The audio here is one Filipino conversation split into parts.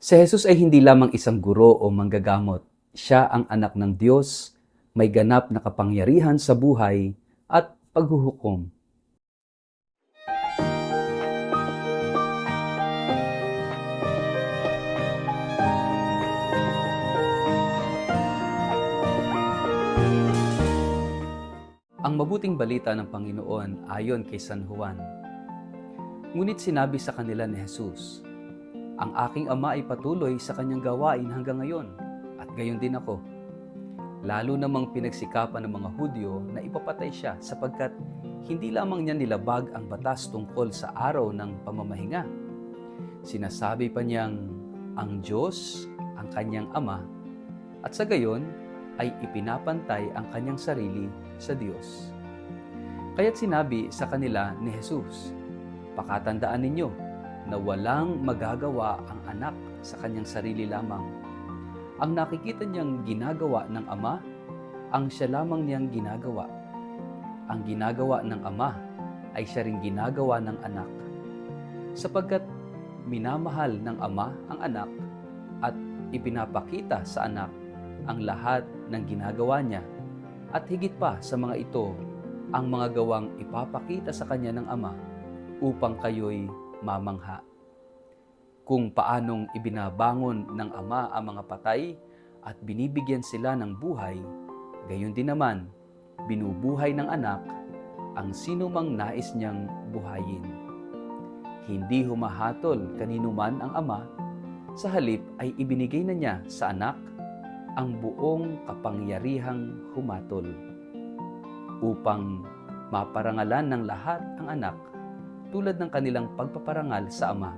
Si Jesus ay hindi lamang isang guro o manggagamot. Siya ang anak ng Diyos, may ganap na kapangyarihan sa buhay at paghuhukom. Ang mabuting balita ng Panginoon ayon kay San Juan. Ngunit sinabi sa kanila ni Jesus, "Ang aking Ama ay patuloy sa kanyang gawain hanggang ngayon, at gayon din ako." Lalo namang pinagsikapan ng mga Hudyo na ipapatay siya sapagkat hindi lamang niya nilabag ang batas tungkol sa araw ng pamamahinga. Sinasabi pa niyang ang Diyos ang kanyang Ama at sa gayon ay ipinapantay ang kanyang sarili sa Diyos. Kaya't sinabi sa kanila ni Jesus, "Pakatandaan ninyo na walang magagawa ang anak sa kanyang sarili lamang. Ang nakikita niyang ginagawa ng Ama, ang siya lamang niyang ginagawa. Ang ginagawa ng Ama ay siya ring ginagawa ng anak. Sapagkat minamahal ng Ama ang anak at ipinapakita sa anak ang lahat ng ginagawa niya, at higit pa sa mga ito ang mga gawang ipapakita sa kanya ng Ama upang kayo'y mamangha." Kung paanong ibinabangon ng Ama ang mga patay at binibigyan sila ng buhay, gayon din naman binubuhay ng anak ang sinumang nais niyang buhayin. Hindi humahatol kanino man ang Ama, sa halip ay ibinigay na niya sa anak ang buong kapangyarihang humatol, upang maparangalan ng lahat ang anak tulad ng kanilang pagpaparangal sa Ama.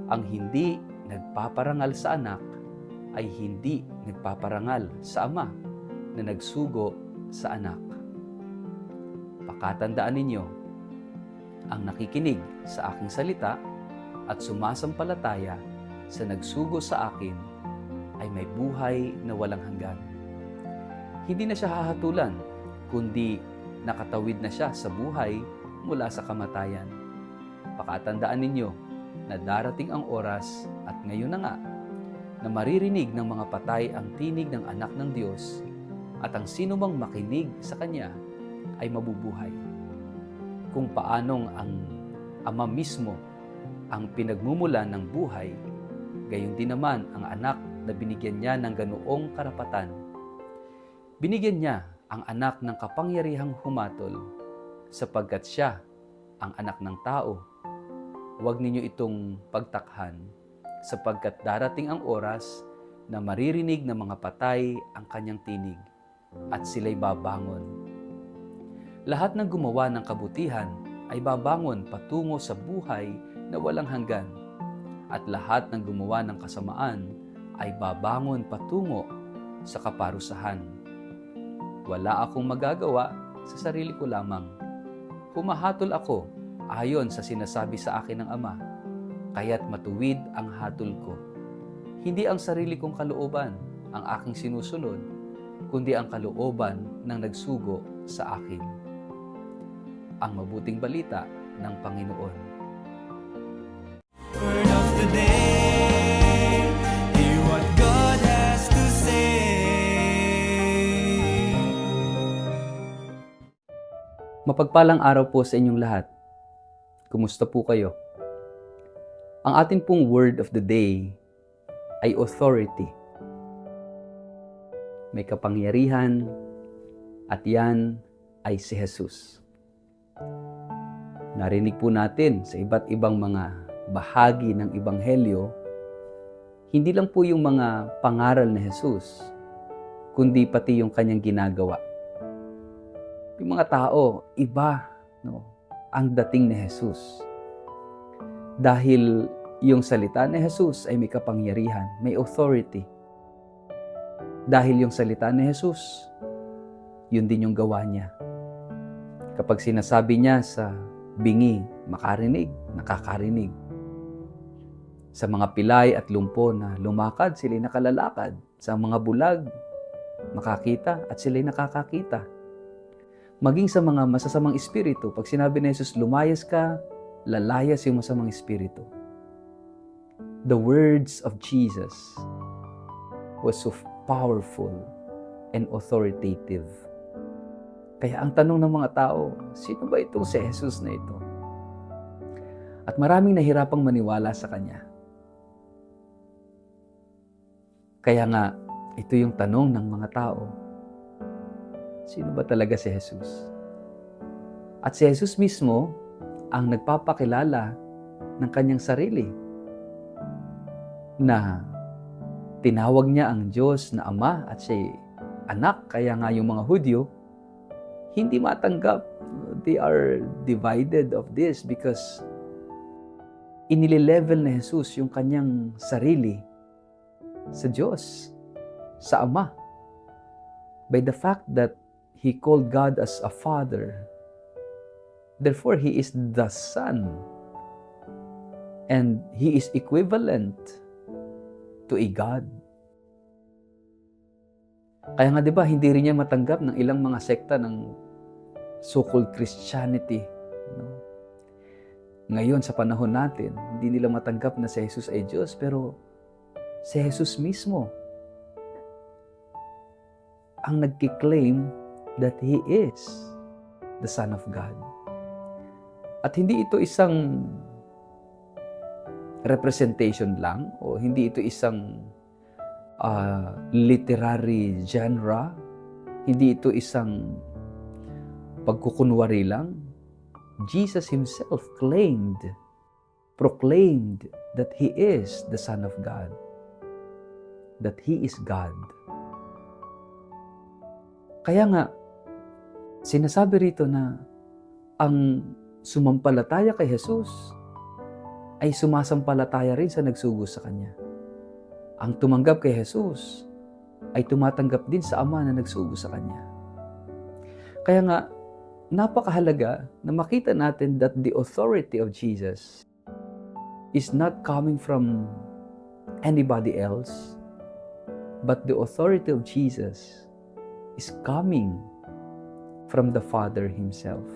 Ang hindi nagpaparangal sa anak ay hindi nagpaparangal sa Ama na nagsugo sa anak. Pakatandaan ninyo, ang nakikinig sa aking salita at sumasampalataya sa nagsugo sa akin ay may buhay na walang hanggan. Hindi na siya hahatulan, kundi nakatawid na siya sa buhay mula sa kamatayan. Pakatandaan ninyo na darating ang oras, at ngayon na nga, na maririnig ng mga patay ang tinig ng anak ng Diyos, at ang sinumang makinig sa Kanya ay mabubuhay. Kung paanong ang Ama mismo ang pinagmumulan ng buhay, gayon din naman ang anak na binigyan niya ng ganoong karapatan. Binigyan niya ang anak ng kapangyarihang humatol, sapagkat siya ang anak ng tao. Huwag ninyo itong pagtakhan, sapagkat darating ang oras na maririnig ng mga patay ang kanyang tinig, at sila'y babangon. Lahat ng gumawa ng kabutihan ay babangon patungo sa buhay na walang hanggan, at lahat ng gumawa ng kasamaan ay babangon patungo sa kaparusahan. Wala akong magagawa sa sarili ko lamang. Humahatol ako ayon sa sinasabi sa akin ng Ama, kaya't matuwid ang hatol ko. Hindi ang sarili kong kalooban ang aking sinusunod, kundi ang kalooban ng nagsugo sa akin. Ang mabuting balita ng Panginoon. Word of the day, hear what God has to say. Mapagpalang araw po sa inyong lahat. Kumusta po kayo? Ang atin pong word of the day ay authority. May kapangyarihan, at yan ay si Jesus. Narinig po natin sa iba't ibang mga bahagi ng Ebanghelyo, hindi lang po yung mga pangaral ni Jesus, kundi pati yung kanyang ginagawa. Yung mga tao, iba, ang dating ni Jesus. Dahil yung salita ni Jesus ay may kapangyarihan, may authority. Dahil yung salita ni Jesus, yun din yung gawa niya. Kapag sinasabi niya sa bingi, makarinig, nakakarinig. Sa mga pilay at lumpo na lumakad, sila'y nakalalakad. Sa mga bulag, makakita at sila'y nakakakita. Maging sa mga masasamang espiritu, pag sinabi ni Jesus, lumayas ka, lalayas yung masamang espiritu. the words of Jesus was so powerful and authoritative. Kaya ang tanong ng mga tao, sino ba itong si Jesus na ito? At maraming nahirapang maniwala sa Kanya. Kaya nga, ito yung tanong ng mga tao. Sino ba talaga si Jesus? At si Jesus mismo ang nagpapakilala ng Kanyang sarili na tinawag niya ang Diyos na Ama at siya anak. Kaya nga yung mga Hudyo, hindi matanggap. They are divided of this because inililevel na Jesus yung Kanyang sarili sa Diyos, sa Ama. By the fact that He called God as a Father, therefore He is the Son. And He is equivalent to a God. Kaya nga 'di ba, hindi rin niya matanggap ng ilang mga sekta ng so-called Christianity. No? Ngayon sa panahon natin, hindi nila matanggap na si Jesus ay Diyos, pero si Jesus mismo ang nagki-claim that He is the Son of God. At hindi ito isang representation lang, o hindi ito isang literary genre, hindi ito isang pagkukunwari lang. Jesus Himself proclaimed that He is the Son of God, that He is God. Kaya nga, sinasabi rito na ang sumampalataya kay Jesus ay sumasampalataya rin sa nagsugo sa Kanya. Ang tumanggap kay Jesus ay tumatanggap din sa Ama na nagsugo sa Kanya. Kaya nga, napakahalaga na makita natin that the authority of Jesus is not coming from anybody else, but the authority of Jesus is coming from the Father Himself,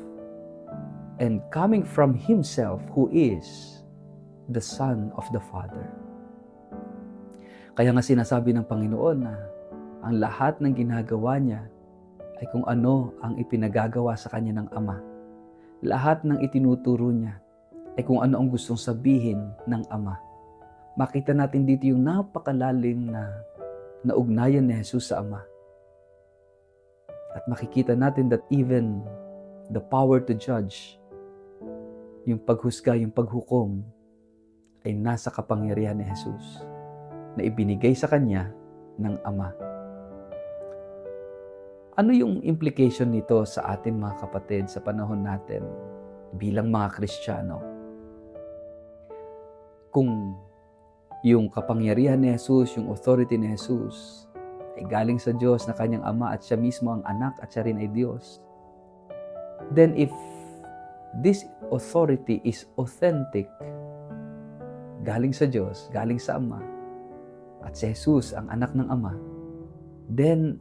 and coming from Himself who is the Son of the Father. Kaya nga sinasabi ng Panginoon na ang lahat ng ginagawa Niya ay kung ano ang ipinagagawa sa Kanya ng Ama. Lahat ng itinuturo Niya ay kung ano ang gustong sabihin ng Ama. Makita natin dito yung napakalalim na ugnayan ni Jesus sa Ama. At makikita natin that even the power to judge, yung paghusga, yung paghukom, ay nasa kapangyarihan ni Jesus na ibinigay sa Kanya ng Ama. Ano yung implication nito sa atin mga kapatid sa panahon natin bilang mga Kristiyano? Kung yung kapangyarihan ni Jesus, yung authority ni Jesus ay galing sa Diyos na Kanyang Ama at Siya mismo ang anak at Siya rin ay Diyos, then if this authority is authentic, galing sa Diyos, galing sa Ama, at si Jesus ang anak ng Ama, then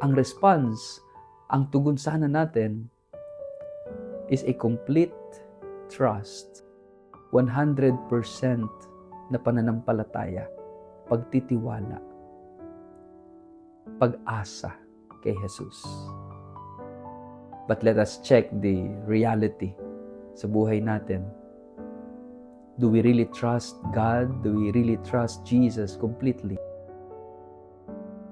ang response, ang tugon sana natin is a complete trust, 100% na pananampalataya, pagtitiwala, pag-asa kay Jesus. But let us check the reality sa buhay natin. Do we really trust God? Do we really trust Jesus completely?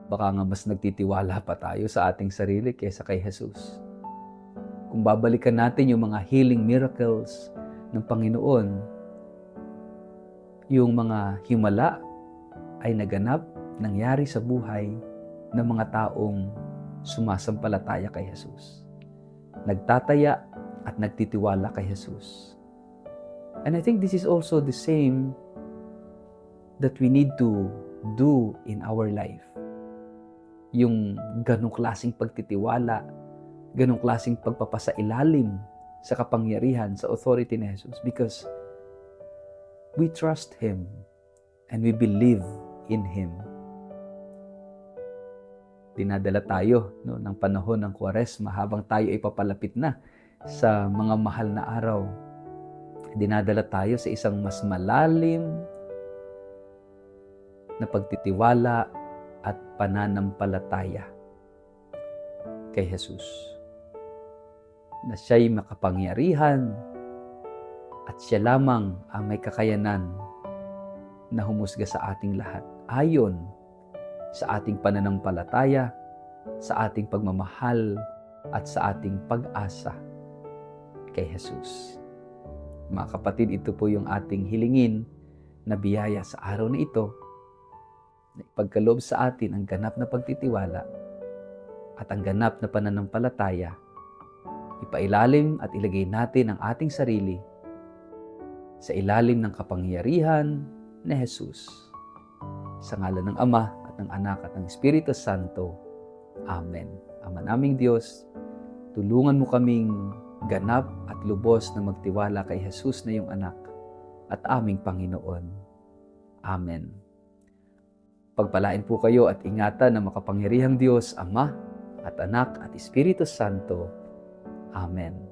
Baka nga mas nagtitiwala pa tayo sa ating sarili kaysa kay Jesus. Kung babalikan natin yung mga healing miracles ng Panginoon, yung mga himala ay naganap, nangyari sa buhay ng mga taong sumasampalataya kay Jesus. Nagtataya at nagtitiwala kay Jesus. And I think this is also the same that we need to do in our life. Yung ganong klaseng pagtitiwala, ganong klaseng pagpapasailalim sa kapangyarihan, sa authority ni Jesus, because we trust Him and we believe in Him. Dinadala tayo ng panahon ng Kwaresma habang tayo ay papalapit na sa mga mahal na araw. Dinadala tayo sa isang mas malalim na pagtitiwala at pananampalataya kay Jesus. Na siya'y makapangyarihan at siya lamang ang may kakayanan na humusga sa ating lahat ayon sa ating pananampalataya, sa ating pagmamahal at sa ating pag-asa kay Jesus. Mga kapatid, ito po yung ating hilingin na biyaya sa araw na ito, na ipagkaloob sa atin ang ganap na pagtitiwala at ang ganap na pananampalataya. Ipailalim at ilagay natin ang ating sarili sa ilalim ng kapangyarihan ni Jesus. Sa ngalan ng Ama at ng Anak at ng Espiritu Santo. Amen. Ama naming Diyos, tulungan mo kaming ganap at lubos na magtiwala kay Jesus na iyong anak at aming Panginoon. Amen. Pagpalain po kayo at ingatan ng makapangyarihang Diyos, Ama at Anak at Espiritu Santo. Amen.